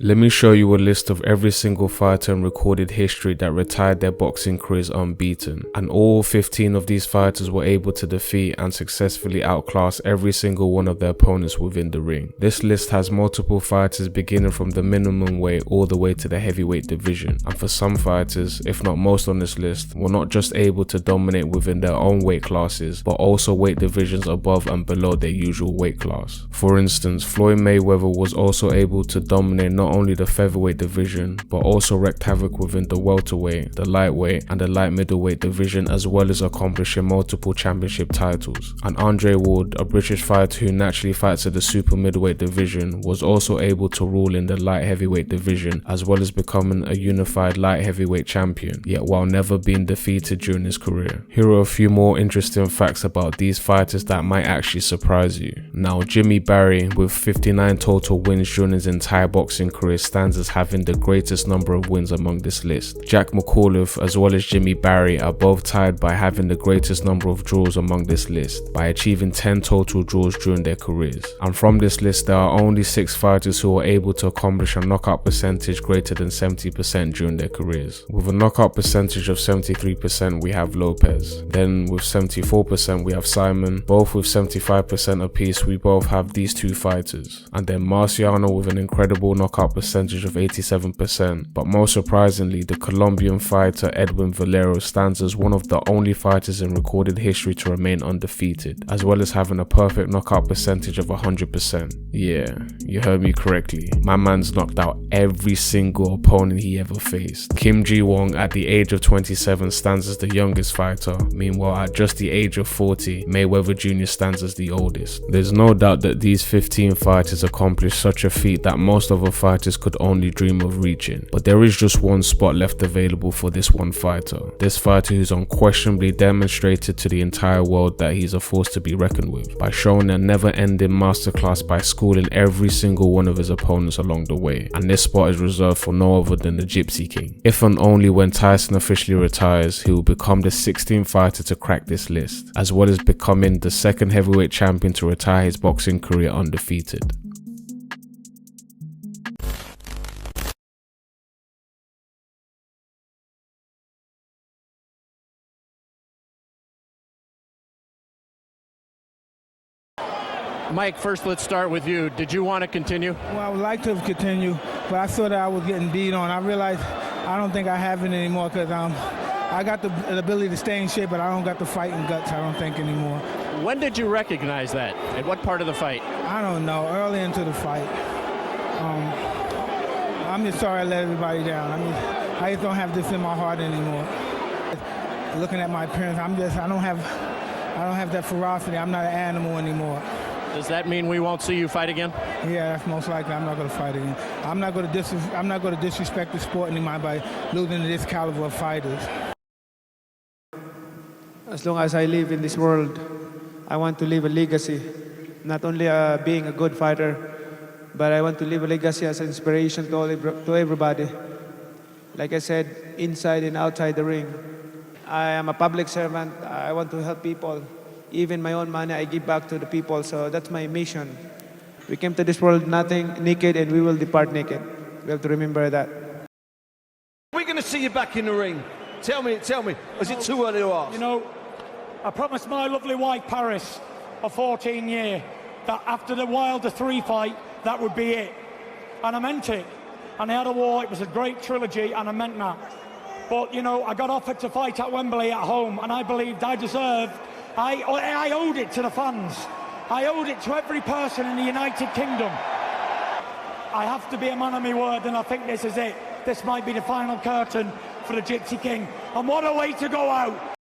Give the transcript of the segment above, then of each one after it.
Let me show you a list of every single fighter in recorded history that retired their boxing careers unbeaten, and all 15 of these fighters were able to defeat and successfully outclass every single one of their opponents within the ring. This list has multiple fighters beginning from the minimum weight all the way to the heavyweight division, and for some fighters, if not most on this list, were not just able to dominate within their own weight classes, but also weight divisions above and below their usual weight class. For instance, Floyd Mayweather was also able to dominate not only the featherweight division, but also wreaked havoc within the welterweight, the lightweight, and the light middleweight division, as well as accomplishing multiple championship titles. And Andre Ward, a British fighter who naturally fights at the super middleweight division, was also able to rule in the light heavyweight division, as well as becoming a unified light heavyweight champion, yet while never being defeated during his career. Here are a few more interesting facts about these fighters that might actually surprise you. Now, Jimmy Barry, with 59 total wins during his entire boxing career, stands as having the greatest number of wins among this list. Jack McAuliffe as well as Jimmy Barry are both tied by having the greatest number of draws among this list, by achieving 10 total draws during their careers. And from this list, there are only 6 fighters who are able to accomplish a knockout percentage greater than 70% during their careers. With a knockout percentage of 73%, we have Lopez. Then with 74%, we have Simon. Both with 75% apiece, we both have these two fighters. And then Marciano with an incredible knockout percentage of 87%, but most surprisingly, the Colombian fighter Edwin Valero stands as one of the only fighters in recorded history to remain undefeated, as well as having a perfect knockout percentage of 100%. Yeah, you heard me correctly. My man's knocked out every single opponent he ever faced. Kim Ji-won at the age of 27 stands as the youngest fighter. Meanwhile, at just the age of 40, Mayweather Jr. stands as the oldest. There's no doubt that these 15 fighters accomplished such a feat that most other fighters could only dream of reaching, but there is just one spot left available for this one fighter. This fighter who's unquestionably demonstrated to the entire world that he's a force to be reckoned with, by showing a never-ending masterclass by schooling every single one of his opponents along the way, and this spot is reserved for no other than the Gypsy King. If and only when Tyson officially retires, he will become the 16th fighter to crack this list, as well as becoming the second heavyweight champion to retire his boxing career undefeated. Mike, first let's start with you. Did you want to continue? Well, I would like to continue, but I saw that I was getting beat on. I realized I don't think I have it anymore because I got the ability to stay in shape, but I don't got the fighting guts, I don't think, anymore. When did you recognize that? At what part of the fight? I don't know, early into the fight. I'm just sorry I let everybody down. I just don't have this in my heart anymore. Looking at my appearance, I don't have that ferocity. I'm not an animal anymore. Does that mean we won't see you fight again? Yeah, that's most likely. I'm not going to fight again. I'm not going to disrespect the sport anymore by losing to this caliber of fighters. As long as I live in this world, I want to leave a legacy. Not only being a good fighter, but I want to leave a legacy as an inspiration to everybody. Like I said, inside and outside the ring. I am a public servant. I want to help people. Even my own money, I give back to the people, so that's my mission. We came to this world naked, and we will depart naked. We have to remember that. We're going to see you back in the ring. Tell me, is it too early to ask? You know, I promised my lovely wife, Paris, a 14-year, that after the Wilder 3 fight, that would be it. And I meant it. And I had a war, it was a great trilogy, and I meant that. But, you know, I got offered to fight at Wembley at home, and I believed I deserved. I owed it to the fans. I owed it to every person in the United Kingdom. I have to be a man of my word, and I think this is it. This might be the final curtain for the Gypsy King. And what a way to go out.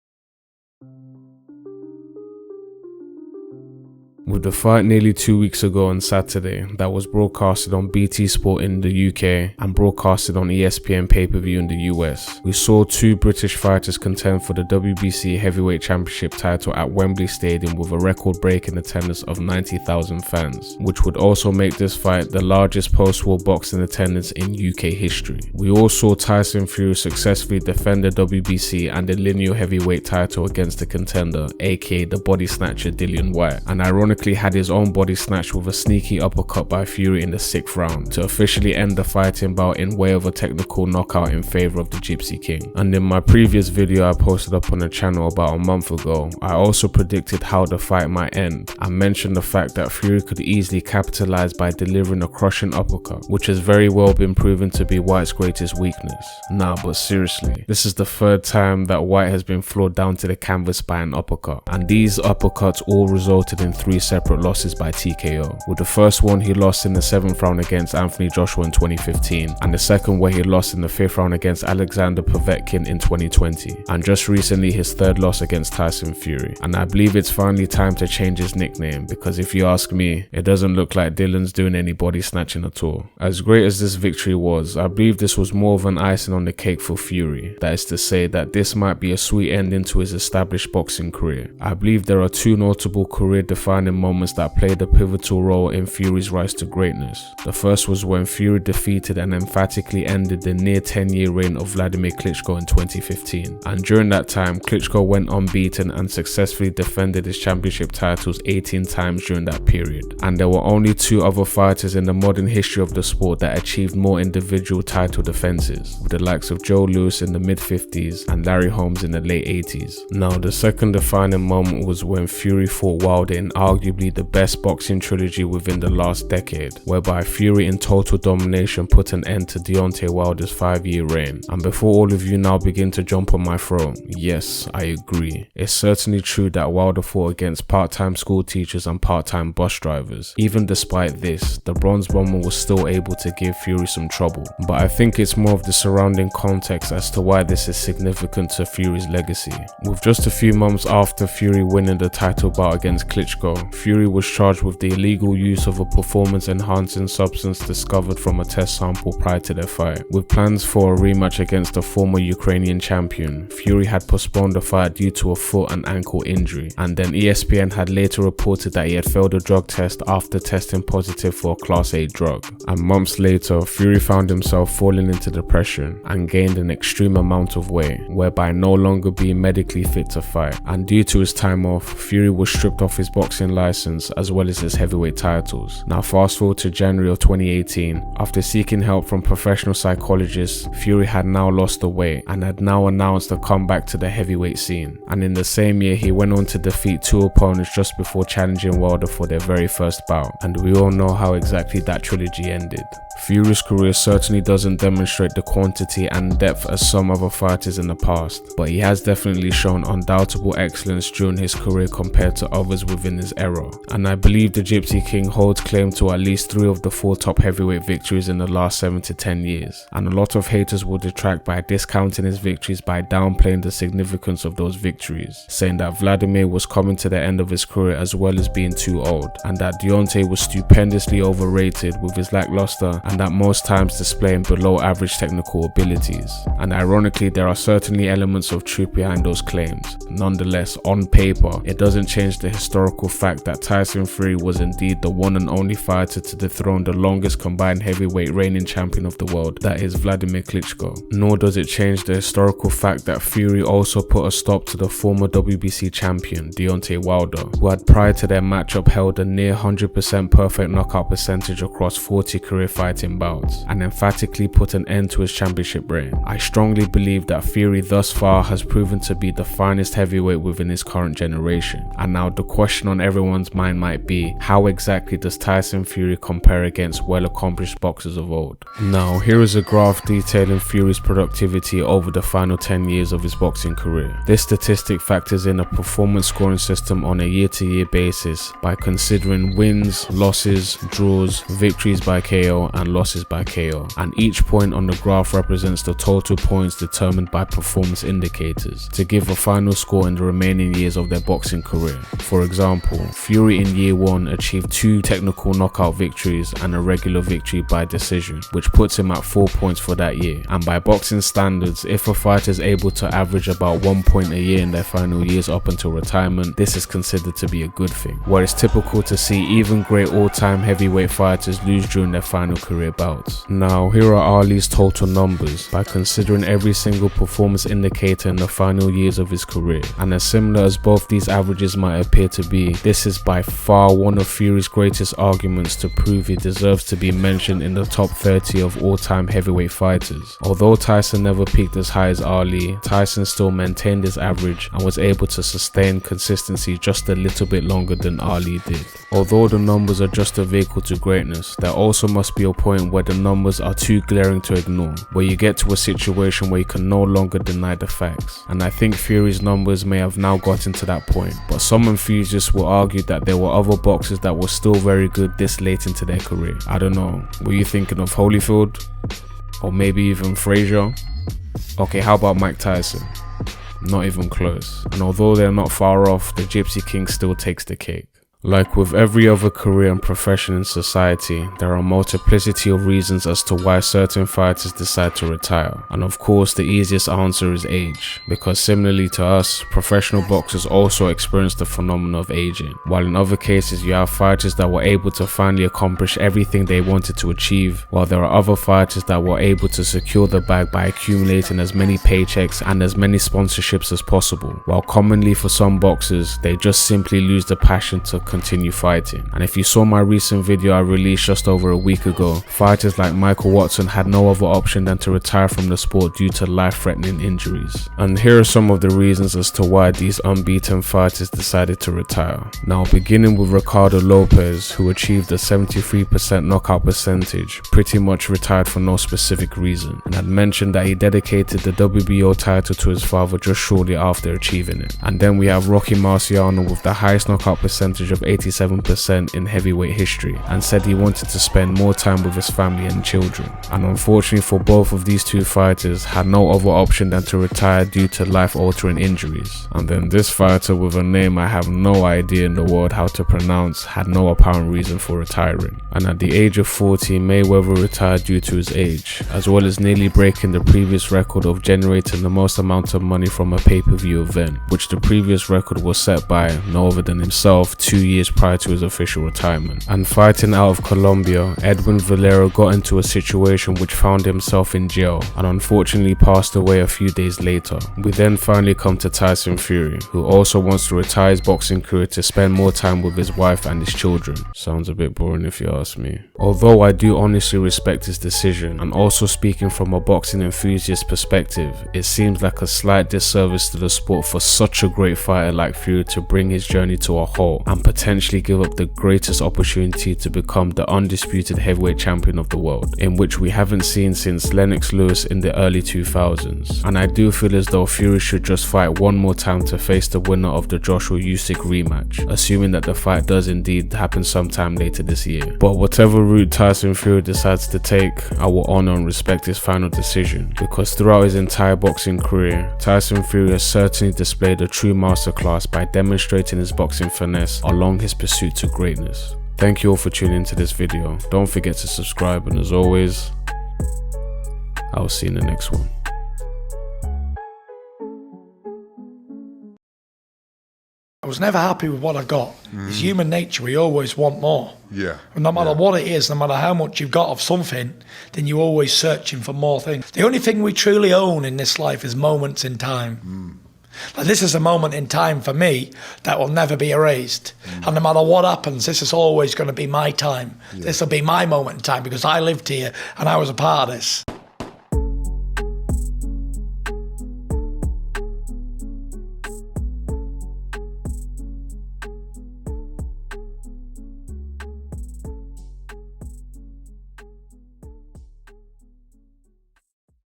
With the fight nearly 2 weeks ago on Saturday that was broadcasted on BT Sport in the UK and broadcasted on ESPN pay-per-view in the US, we saw 2 British fighters contend for the WBC Heavyweight Championship title at Wembley Stadium with a record-breaking attendance of 90,000 fans, which would also make this fight the largest post-war boxing attendance in UK history. We all saw Tyson Fury successfully defend the WBC and the lineal heavyweight title against the contender, aka the body snatcher Dillian Whyte, and ironically ironically had his own body snatched with a sneaky uppercut by Fury in the 6th round to officially end the fighting bout in way of a technical knockout in favor of the Gypsy King. And in my previous video I posted up on the channel about a month ago, I also predicted how the fight might end and mentioned the fact that Fury could easily capitalize by delivering a crushing uppercut, which has very well been proven to be White's greatest weakness. Nah, but seriously, this is the 3rd time that White has been floored down to the canvas by an uppercut, and these uppercuts all resulted in 3 separate losses by TKO, with the first one he lost in the 7th round against Anthony Joshua in 2015, and the second where he lost in the 5th round against Alexander Povetkin in 2020, and just recently his 3rd loss against Tyson Fury. And I believe it's finally time to change his nickname, because if you ask me, it doesn't look like Dylan's doing any body snatching at all. As great as this victory was, I believe this was more of an icing on the cake for Fury. That is to say that this might be a sweet ending to his established boxing career. I believe there are 2 notable career defining moments that played a pivotal role in Fury's rise to greatness. The first was when Fury defeated and emphatically ended the near 10-year reign of Vladimir Klitschko in 2015. And during that time, Klitschko went unbeaten and successfully defended his championship titles 18 times during that period. And there were only 2 other fighters in the modern history of the sport that achieved more individual title defenses, with the likes of Joe Louis in the mid-50s and Larry Holmes in the late 80s. Now, the second defining moment was when Fury fought Wilder in arguably the best boxing trilogy within the last decade, whereby Fury in total domination put an end to Deontay Wilder's 5-year reign. And before all of you now begin to jump on my throat, yes, I agree. It's certainly true that Wilder fought against part-time school teachers and part-time bus drivers. Even despite this, the Bronze Bomber was still able to give Fury some trouble. But I think it's more of the surrounding context as to why this is significant to Fury's legacy. With just a few months after Fury winning the title bout against Klitschko, Fury was charged with the illegal use of a performance-enhancing substance discovered from a test sample prior to their fight. With plans for a rematch against the former Ukrainian champion, Fury had postponed the fight due to a foot and ankle injury, and then ESPN had later reported that he had failed a drug test after testing positive for a Class A drug. And months later, Fury found himself falling into depression and gained an extreme amount of weight, whereby no longer being medically fit to fight. And due to his time off, Fury was stripped off his boxing license as well as his heavyweight titles. Now fast forward to January of 2018, after seeking help from professional psychologists, Fury had now lost the weight and had now announced a comeback to the heavyweight scene. And in the same year, he went on to defeat 2 opponents just before challenging Wilder for their very first bout. And we all know how exactly that trilogy ended. Fury's career certainly doesn't demonstrate the quantity and depth as some other fighters in the past, but he has definitely shown undoubtable excellence during his career compared to others within his era. And I believe the Gypsy King holds claim to at least 3 of the 4 top heavyweight victories in the last 7 to 10 years. And a lot of haters will detract by discounting his victories by downplaying the significance of those victories, saying that Vladimir was coming to the end of his career as well as being too old, and that Deontay was stupendously overrated with his lackluster and at most times displaying below average technical abilities. And ironically, there are certainly elements of truth behind those claims. Nonetheless, on paper, it doesn't change the historical fact that Tyson Fury was indeed the one and only fighter to dethrone the longest combined heavyweight reigning champion of the world, that is Vladimir Klitschko. Nor does it change the historical fact that Fury also put a stop to the former WBC champion Deontay Wilder, who had prior to their matchup held a near 100% perfect knockout percentage across 40 career fighting bouts, and emphatically put an end to his championship reign. I strongly believe that Fury thus far has proven to be the finest heavyweight within his current generation. And now the question on everyone's mind might be, how exactly does Tyson Fury compare against well-accomplished boxers of old? Now, here is a graph detailing Fury's productivity over the final 10 years of his boxing career. This statistic factors in a performance scoring system on a year-to-year basis by considering wins, losses, draws, victories by KO, and losses by KO. And each point on the graph represents the total points determined by performance indicators to give a final score in the remaining years of their boxing career. For example, Fury in year 1 achieved 2 technical knockout victories and a regular victory by decision, which puts him at 4 points for that year. And by boxing standards, if a fighter is able to average about 1 point a year in their final years up until retirement, this is considered to be a good thing. Where it's typical to see even great all-time heavyweight fighters lose during their final career bouts. Now, here are Ali's total numbers by considering every single performance indicator in the final years of his career. And as similar as both these averages might appear to be, this this is by far one of Fury's greatest arguments to prove he deserves to be mentioned in the top 30 of all-time heavyweight fighters. Although Tyson never peaked as high as Ali, Tyson still maintained his average and was able to sustain consistency just a little bit longer than Ali did. Although the numbers are just a vehicle to greatness, there also must be a point where the numbers are too glaring to ignore, where you get to a situation where you can no longer deny the facts. And I think Fury's numbers may have now gotten to that point, but some enthusiasts will argue that there were other boxers that were still very good this late into their career. I don't know, were you thinking of Holyfield? Or maybe even Frazier? Okay, how about Mike Tyson? Not even close. And although they're not far off, the Gypsy King still takes the cake. Like with every other career and profession in society, there are a multiplicity of reasons as to why certain fighters decide to retire. And of course, the easiest answer is age, because similarly to us, professional boxers also experience the phenomenon of aging. While in other cases, you have fighters that were able to finally accomplish everything they wanted to achieve, while there are other fighters that were able to secure the bag by accumulating as many paychecks and as many sponsorships as possible. While commonly for some boxers, they just simply lose the passion to continue fighting. And if you saw my recent video I released just over a week ago, fighters like Michael Watson had no other option than to retire from the sport due to life-threatening injuries. And here are some of the reasons as to why these unbeaten fighters decided to retire. Now, beginning with Ricardo Lopez, who achieved a 73% knockout percentage, pretty much retired for no specific reason, and had mentioned that he dedicated the WBO title to his father just shortly after achieving it. And then we have Rocky Marciano with the highest knockout percentage of 87% in heavyweight history, and said he wanted to spend more time with his family and children. And unfortunately for both of these two fighters, had no other option than to retire due to life-altering injuries. And then this fighter with a name I have no idea in the world how to pronounce had no apparent reason for retiring. And at the age of 40, Mayweather retired due to his age, as well as nearly breaking the previous record of generating the most amount of money from a pay-per-view event, which the previous record was set by no other than himself 2 years prior to his official retirement. And fighting out of Colombia, Edwin Valero got into a situation which found himself in jail and unfortunately passed away a few days later. We then finally come to Tyson Fury, who also wants to retire his boxing career to spend more time with his wife and his children. Sounds a bit boring if you ask me. Although I do honestly respect his decision, and also speaking from a boxing enthusiast perspective, it seems like a slight disservice to the sport for such a great fighter like Fury to bring his journey to a halt and potentially give up the greatest opportunity to become the undisputed heavyweight champion of the world, in which we haven't seen since Lennox Lewis in the early 2000s. And I do feel as though Fury should just fight one more time to face the winner of the Joshua Usyk rematch, assuming that the fight does indeed happen sometime later this year. But whatever route Tyson Fury decides to take, I will honor and respect his final decision, because throughout his entire boxing career, Tyson Fury has certainly displayed a true masterclass by demonstrating his boxing finesse along his pursuit to greatness. Thank you all for tuning into this video. Don't forget to subscribe, and as always, I'll see you in the next one. I was never happy with what I got. It's human nature, we always want more. Yeah. And no matter what it is, no matter how much you've got of something, then you're always searching for more things. The only thing we truly own in this life is moments in time. Like, this is a moment in time for me that will never be erased. And no matter what happens, this is always going to be my time. This will be my moment in time because I lived here and I was a part of this.